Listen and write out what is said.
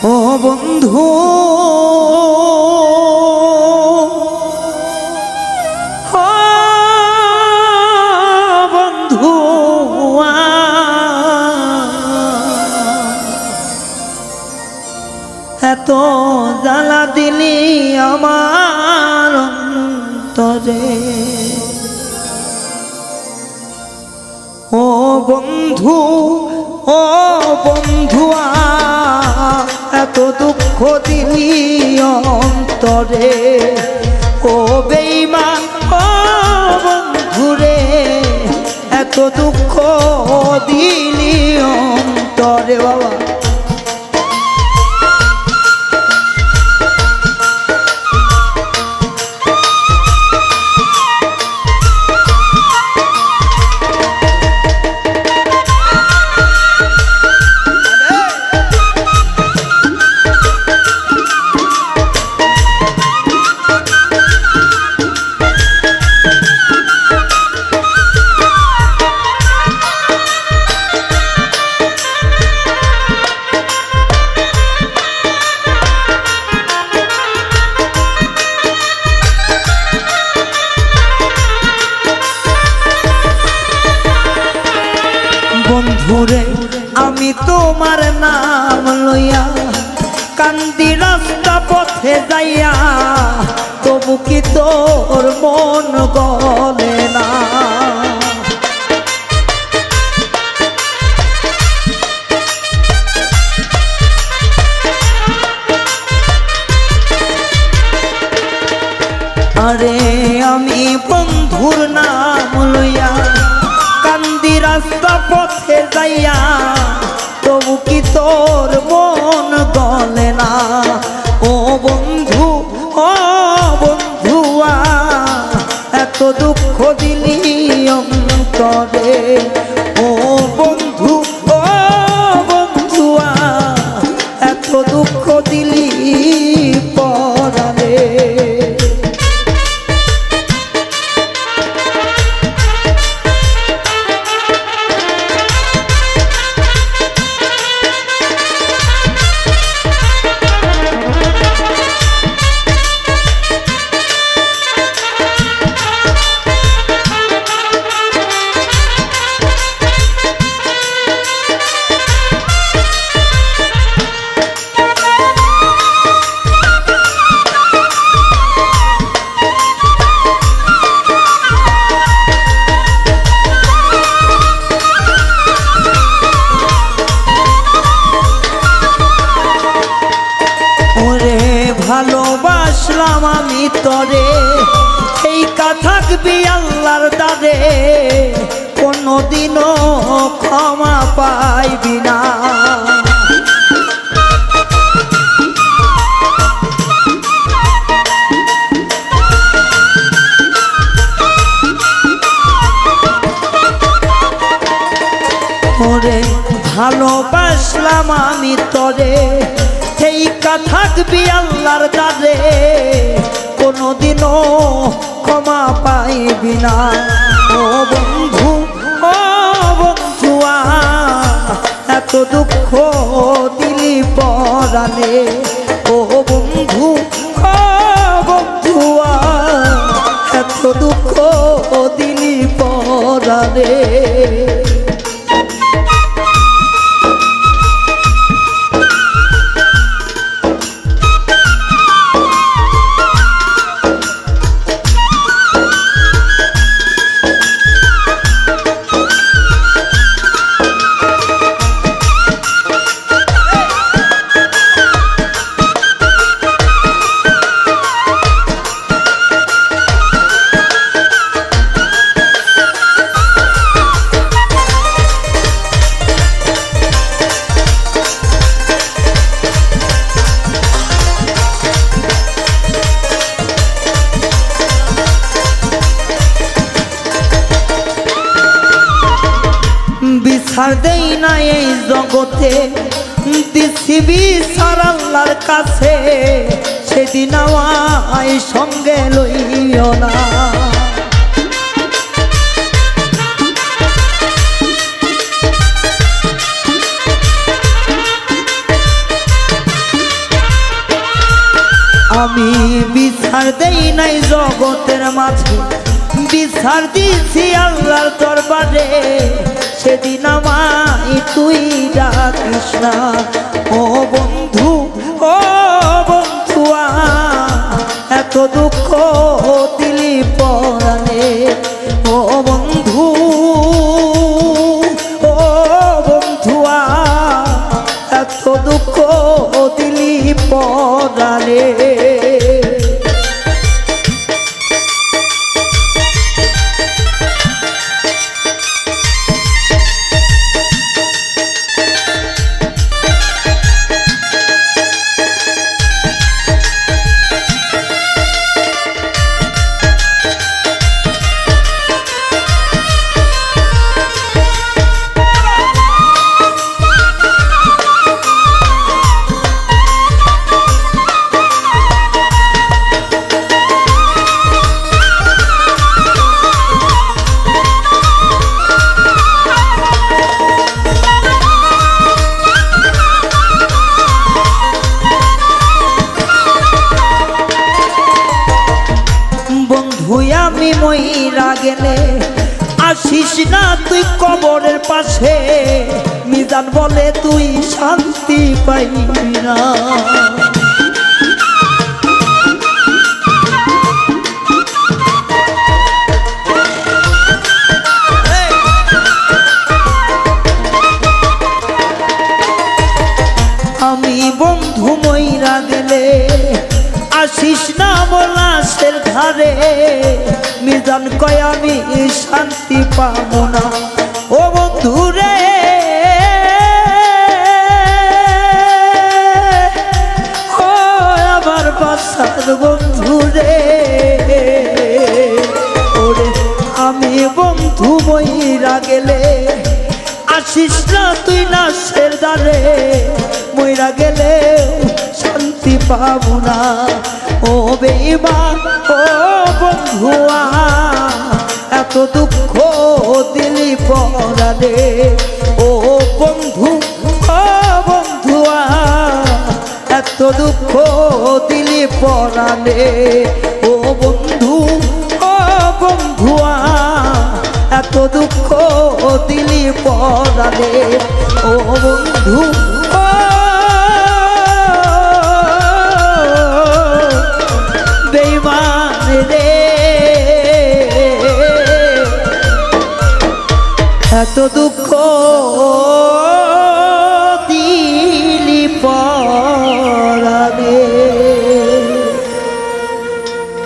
ও বন্ধু বন্ধু এত জ্বালা দিলি আমার অন্তরে ও বন্ধু ও বন্ধুয়া এত দুঃখ দিলি অন্তরে ও বেঈমান ও বন্ধুরে এত দুঃখ দিলি অন্তরে বাবা বন্ধুরে আমি তোমার নাম লইয়া কান্দি রাস্তা পথে যাইয়া তবু কি তোর মন গলে না আরে আমি বন্ধুর নাম লইয়া কান্দি রাস্তা পথে যাইয়া তবু কি তোর মন গলে না ও বন্ধু ও বন্ধুয়া এত দুঃখ দিলি অন্তরে ও বন্ধু ও বন্ধুয়া এত দুঃখ দিলি পরাণে ভালোবাসলাম আমি তরে এই কথা থাকবি আল্লাহর দ্বারে কোনদিনও ক্ষমা পাইবি না ওরে ভালোবাসলাম আমি তরে এই কথা থাকবি আল্লাহর দ্বারে কোনদিনও ক্ষমা পাইবি না ও বন্ধু ও বন্ধুয়া এত দুঃখ দিলি পরাণে ও বন্ধু ও বন্ধুয়া এত দুঃখ দিলি পরাণে বিচার দেই না এই জগতে দিছি বিচার আল্লাহর কাছে সেদিন আমায় সঙ্গে লইও না আমি বিচার দেই নাই জগতের মাঝে, বিচার দিছি আল্লাহর দরবারে। সেদিন আমায় তুই ডাকিস না ও বন্ধু, ও বন্ধুয়া, এত দুঃখ দিলি পরাণে। ও বন্ধু, ও বন্ধুয়া, এত দুঃখ দিলি পরাণে। আমি মইরা গেলে আসিস না তুই কবরের পাশে। মিজান বলে তুই শান্তি পাইবি না। আমি বন্ধু মইরা গেলে আসিস না মোলাশের ধারে। মিজান কয় আমি শান্তি পাবো না। ও বন্ধু রে, ও আমার বাসার বন্ধু রে, ওরে আমি বন্ধু মইরা গেলে আসিস না তুই লাশের ধারে। মইরা গেলে শান্তি পাবো না। ও বেঈমান, ও বন্ধুয়া, এত দুঃখ দিলি পরাণে। ও বন্ধু, ও বন্ধুয়া, এত দুঃখ দিলি পরাণে। ও বন্ধু, ও বন্ধুয়া, এত দুঃখ দিলি পরাণে। ও বন্ধু, বেঈমান রে, এত দুঃখ